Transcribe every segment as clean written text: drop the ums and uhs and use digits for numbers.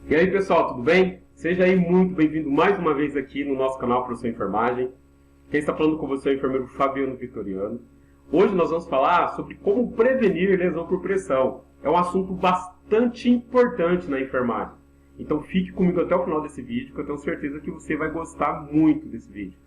E aí pessoal, tudo bem? Seja aí muito bem-vindo mais uma vez aqui no nosso canal Professor Enfermagem. Quem está falando com você é o enfermeiro Fabiano Vitoriano. Hoje nós vamos falar sobre como prevenir lesão por pressão. É um assunto bastante importante na enfermagem. Então fique comigo até o final desse vídeo, que eu tenho certeza que você vai gostar muito desse vídeo.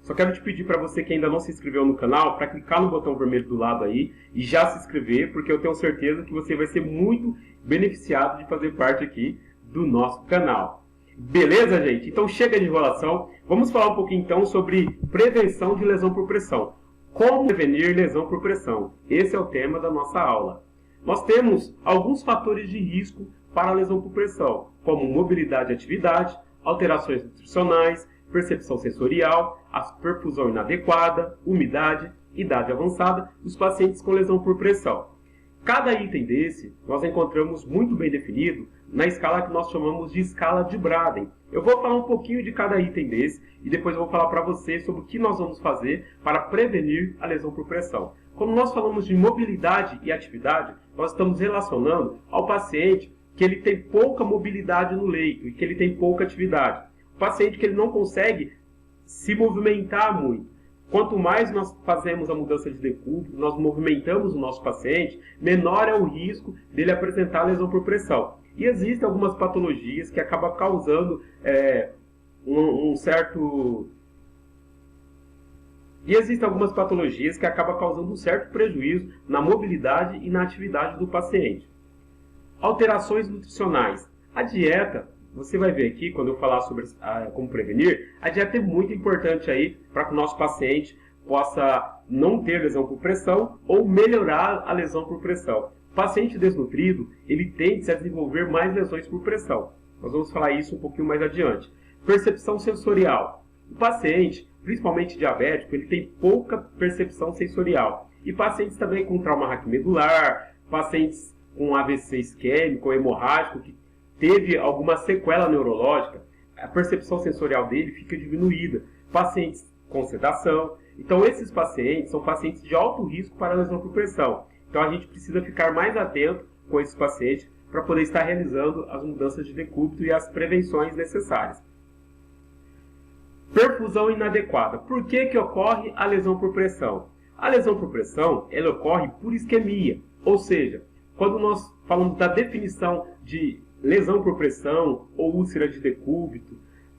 Só quero te pedir para você que ainda não se inscreveu no canal, para clicar no botão vermelho do lado aí e já se inscrever, porque eu tenho certeza que você vai ser muito beneficiado de fazer parte aqui do nosso canal. Beleza, gente? Então chega de enrolação. Vamos falar um pouquinho então sobre prevenção de lesão por pressão. Como prevenir lesão por pressão? Esse é o tema da nossa aula. Nós temos alguns fatores de risco para a lesão por pressão, como mobilidade e atividade, alterações nutricionais, percepção sensorial, a perfusão inadequada, umidade, idade avançada dos pacientes com lesão por pressão. Cada item desse nós encontramos muito bem definido na escala que nós chamamos de escala de Braden. Eu vou falar um pouquinho de cada item desse e depois eu vou falar para você sobre o que nós vamos fazer para prevenir a lesão por pressão. Quando nós falamos de mobilidade e atividade, nós estamos relacionando ao paciente que ele tem pouca mobilidade no leito e que ele tem pouca atividade. O paciente que ele não consegue se movimentar muito. Quanto mais nós fazemos a mudança de decúbito, nós movimentamos o nosso paciente, menor é o risco dele apresentar lesão por pressão. E existem algumas patologias que acabam causando um certo prejuízo na mobilidade e na atividade do paciente. Alterações nutricionais. A dieta, você vai ver aqui, quando eu falar sobre como prevenir, a dieta é muito importante aí para que o nosso paciente possa não ter lesão por pressão ou melhorar a lesão por pressão. O paciente desnutrido, ele tende a desenvolver mais lesões por pressão. Nós vamos falar isso um pouquinho mais adiante. Percepção sensorial. O paciente, principalmente diabético, ele tem pouca percepção sensorial. E pacientes também com trauma raquimedular, pacientes com AVC isquêmico ou hemorrágico, que teve alguma sequela neurológica, a percepção sensorial dele fica diminuída. Pacientes com sedação. Então, esses pacientes são pacientes de alto risco para lesão por pressão. Então, a gente precisa ficar mais atento com esses pacientes para poder estar realizando as mudanças de decúbito e as prevenções necessárias. Perfusão inadequada. Por que ocorre a lesão por pressão? A lesão por pressão, ela ocorre por isquemia. Ou seja, quando nós falamos da definição de lesão por pressão ou úlcera de decúbito,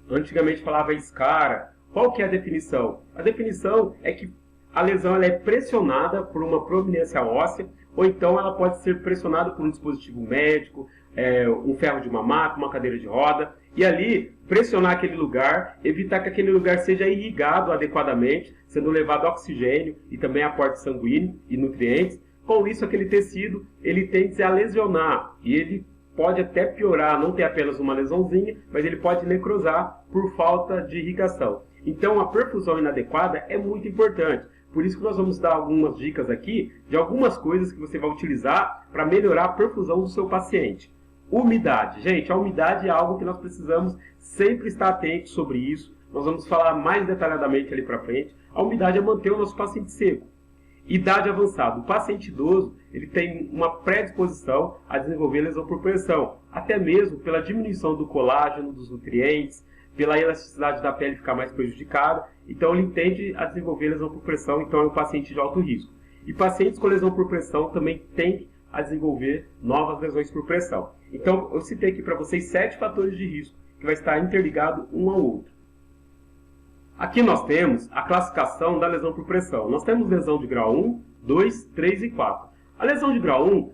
antigamente falava escara. Qual que é a definição? A definição é que a lesão ela é pressionada por uma prominência óssea, ou então ela pode ser pressionada por um dispositivo médico, um ferro de mamata, uma cadeira de roda, e ali pressionar aquele lugar, evitar que aquele lugar seja irrigado adequadamente, sendo levado oxigênio e também aporte sanguíneo e nutrientes. Com isso, aquele tecido ele tende a lesionar e ele pode até piorar, não ter apenas uma lesãozinha, mas ele pode necrosar por falta de irrigação. Então, a perfusão inadequada é muito importante. Por isso que nós vamos dar algumas dicas aqui de algumas coisas que você vai utilizar para melhorar a perfusão do seu paciente. Umidade. Gente, a umidade é algo que nós precisamos sempre estar atentos sobre isso. Nós vamos falar mais detalhadamente ali para frente. A umidade é manter o nosso paciente seco. Idade avançada. O paciente idoso ele tem uma predisposição a desenvolver lesão por pressão, até mesmo pela diminuição do colágeno, dos nutrientes, pela elasticidade da pele ficar mais prejudicada. Então ele tende a desenvolver lesão por pressão, então é um paciente de alto risco. E pacientes com lesão por pressão também tendem a desenvolver novas lesões por pressão. Então eu citei aqui para vocês 7 fatores de risco, que vai estar interligado um ao outro. Aqui nós temos a classificação da lesão por pressão. Nós temos lesão de grau 1, 2, 3 e 4. A lesão de grau 1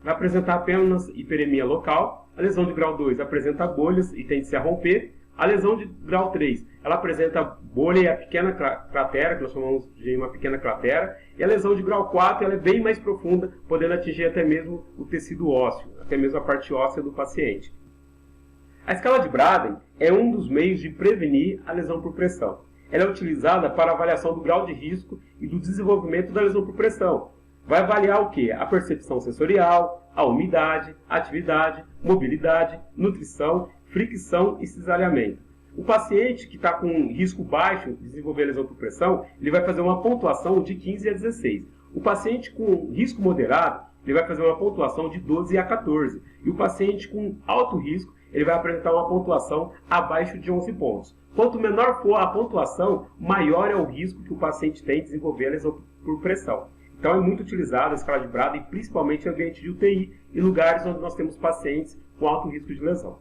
vai apresentar apenas hiperemia local. A lesão de grau 2 apresenta bolhas e tende a romper. A lesão de grau 3, ela apresenta bolha e a pequena cratera, que nós chamamos de uma pequena cratera. E a lesão de grau 4 ela é bem mais profunda, podendo atingir até mesmo o tecido ósseo, até mesmo a parte óssea do paciente. A escala de Braden é um dos meios de prevenir a lesão por pressão. Ela é utilizada para avaliação do grau de risco e do desenvolvimento da lesão por pressão. Vai avaliar o quê? A percepção sensorial, a umidade, a atividade, mobilidade, nutrição, fricção e cisalhamento. O paciente que está com risco baixo de desenvolver lesão por pressão, ele vai fazer uma pontuação de 15 a 16. O paciente com risco moderado, ele vai fazer uma pontuação de 12 a 14. E o paciente com alto risco, ele vai apresentar uma pontuação abaixo de 11 pontos. Quanto menor for a pontuação, maior é o risco que o paciente tem de desenvolver a lesão por pressão. Então é muito utilizada a escala de Braden, principalmente em ambiente de UTI e lugares onde nós temos pacientes com alto risco de lesão.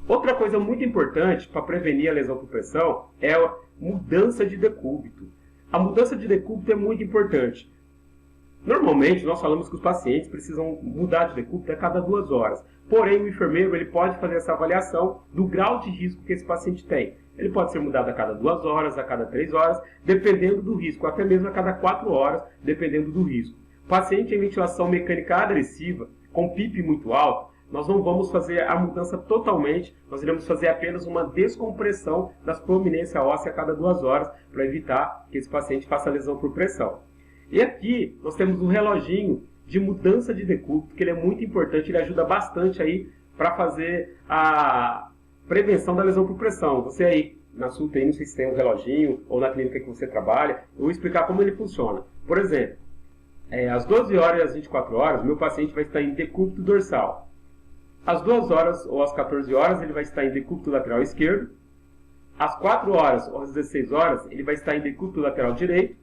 Outra coisa muito importante para prevenir a lesão por pressão é a mudança de decúbito. A mudança de decúbito é muito importante. Normalmente, nós falamos que os pacientes precisam mudar de decúbito a cada 2 horas. Porém, o enfermeiro ele pode fazer essa avaliação do grau de risco que esse paciente tem. Ele pode ser mudado a cada 2 horas, a cada 3 horas, dependendo do risco, até mesmo a cada 4 horas, dependendo do risco. Paciente em ventilação mecânica agressiva, com PIP muito alto, nós não vamos fazer a mudança totalmente, nós iremos fazer apenas uma descompressão das prominências ósseas a cada 2 horas, para evitar que esse paciente faça lesão por pressão. E aqui nós temos um reloginho de mudança de decúbito, que ele é muito importante, ele ajuda bastante aí para fazer a prevenção da lesão por pressão. Você aí na sua UTI, não sei se tem um reloginho ou na clínica que você trabalha, eu vou explicar como ele funciona. Por exemplo, às 12 horas e às 24 horas, meu paciente vai estar em decúbito dorsal. Às 2 horas ou às 14 horas, ele vai estar em decúbito lateral esquerdo. Às 4 horas ou às 16 horas, ele vai estar em decúbito lateral direito.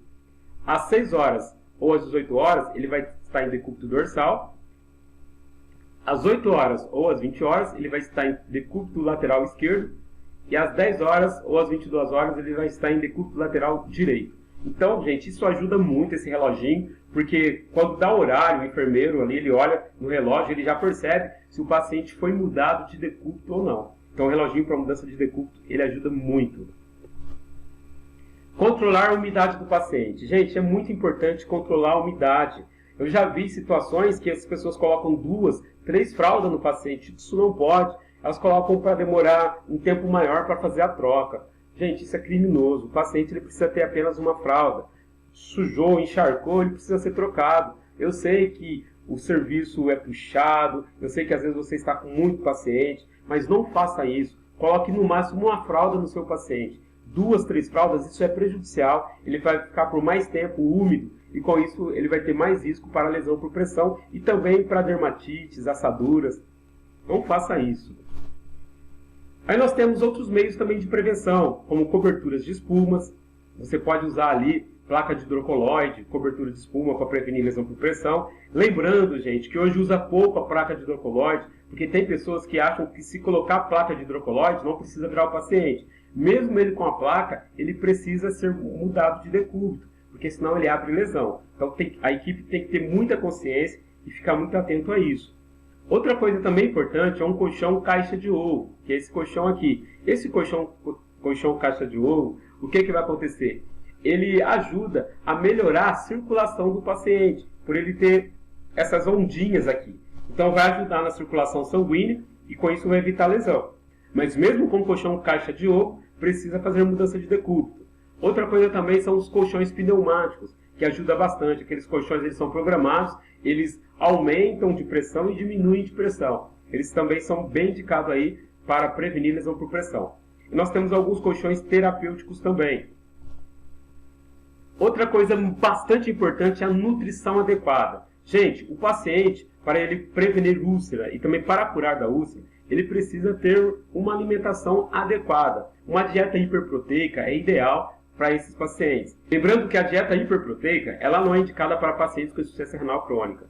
Às 6 horas ou às 18 horas, ele vai estar em decúbito dorsal. Às 8 horas ou às 20 horas, ele vai estar em decúbito lateral esquerdo. E às 10 horas ou às 22 horas, ele vai estar em decúbito lateral direito. Então, gente, isso ajuda muito esse reloginho, porque quando dá horário, o enfermeiro ali, ele olha no relógio, ele já percebe se o paciente foi mudado de decúbito ou não. Então, o reloginho para mudança de decúbito, ele ajuda muito. Controlar a umidade do paciente. Gente, é muito importante controlar a umidade. Eu já vi situações que as pessoas colocam 2, 3 fraldas no paciente. Isso não pode. Elas colocam para demorar um tempo maior para fazer a troca. Gente, isso é criminoso. O paciente ele precisa ter apenas uma fralda. Sujou, encharcou, ele precisa ser trocado. Eu sei que o serviço é puxado, eu sei que às vezes você está com muito paciente, mas não faça isso. Coloque no máximo uma fralda no seu paciente. 2, 3 fraldas, isso é prejudicial. Ele vai ficar por mais tempo úmido e com isso ele vai ter mais risco para lesão por pressão e também para dermatites, assaduras. Não faça isso. Aí nós temos outros meios também de prevenção, como coberturas de espumas. Você pode usar ali placa de hidrocoloide, cobertura de espuma para prevenir lesão por pressão. Lembrando, gente, que hoje usa pouco a placa de hidrocoloide, porque tem pessoas que acham que se colocar placa de hidrocoloide não precisa virar o paciente. Mesmo ele com a placa, ele precisa ser mudado de decúbito, porque senão ele abre lesão. Então a equipe tem que ter muita consciência e ficar muito atento a isso. Outra coisa também importante é um colchão caixa de ovo, que é esse colchão aqui. Esse colchão caixa de ovo, o que vai acontecer? Ele ajuda a melhorar a circulação do paciente, por ele ter essas ondinhas aqui. Então vai ajudar na circulação sanguínea e com isso vai evitar lesão. Mas mesmo com colchão caixa de ovo, precisa fazer mudança de decúbito. Outra coisa também são os colchões pneumáticos, que ajuda bastante. Aqueles colchões eles são programados, eles aumentam de pressão e diminuem de pressão. Eles também são bem indicados aí para prevenir lesão por pressão. E nós temos alguns colchões terapêuticos também. Outra coisa bastante importante é a nutrição adequada. Gente, o paciente, para ele prevenir úlcera e também para curar da úlcera, ele precisa ter uma alimentação adequada. Uma dieta hiperproteica é ideal para esses pacientes. Lembrando que a dieta hiperproteica ela não é indicada para pacientes com insuficiência renal crônica.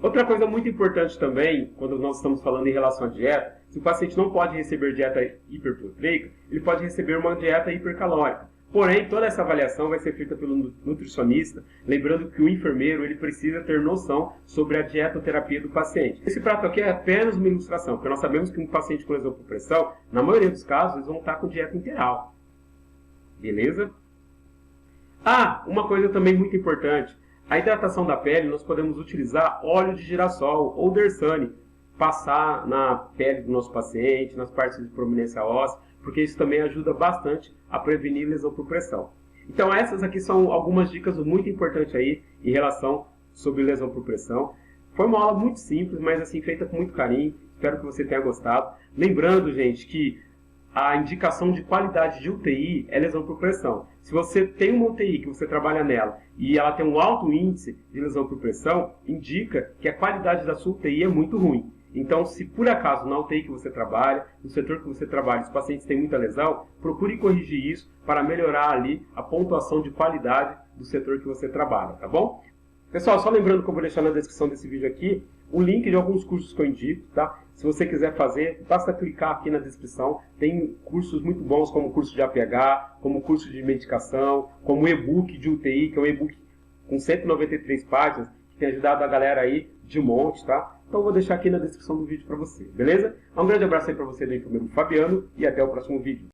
Outra coisa muito importante também, quando nós estamos falando em relação à dieta, se o paciente não pode receber dieta hiperproteica, ele pode receber uma dieta hipercalórica. Porém, toda essa avaliação vai ser feita pelo nutricionista, lembrando que o enfermeiro ele precisa ter noção sobre a dietoterapia do paciente. Esse prato aqui é apenas uma ilustração, porque nós sabemos que um paciente com lesão por pressão, na maioria dos casos, eles vão estar com dieta integral. Beleza? Uma coisa também muito importante. A hidratação da pele, nós podemos utilizar óleo de girassol ou Dersane, passar na pele do nosso paciente, nas partes de prominência óssea, porque isso também ajuda bastante a prevenir lesão por pressão. Então essas aqui são algumas dicas muito importantes aí em relação sobre lesão por pressão. Foi uma aula muito simples, mas assim feita com muito carinho. Espero que você tenha gostado. Lembrando, gente, que a indicação de qualidade de UTI é lesão por pressão. Se você tem uma UTI que você trabalha nela e ela tem um alto índice de lesão por pressão, indica que a qualidade da sua UTI é muito ruim. Então, se por acaso na UTI que você trabalha, no setor que você trabalha, os pacientes têm muita lesão, procure corrigir isso para melhorar ali a pontuação de qualidade do setor que você trabalha, tá bom? Pessoal, só lembrando que eu vou deixar na descrição desse vídeo aqui o link de alguns cursos que eu indico, tá? Se você quiser fazer, basta clicar aqui na descrição. Tem cursos muito bons, como o curso de APH, como o curso de medicação, como o e-book de UTI, que é um e-book com 193 páginas, que tem ajudado a galera aí de monte, tá? Então eu vou deixar aqui na descrição do vídeo para você, beleza? Um grande abraço aí para você do enfermeiro Fabiano e até o próximo vídeo.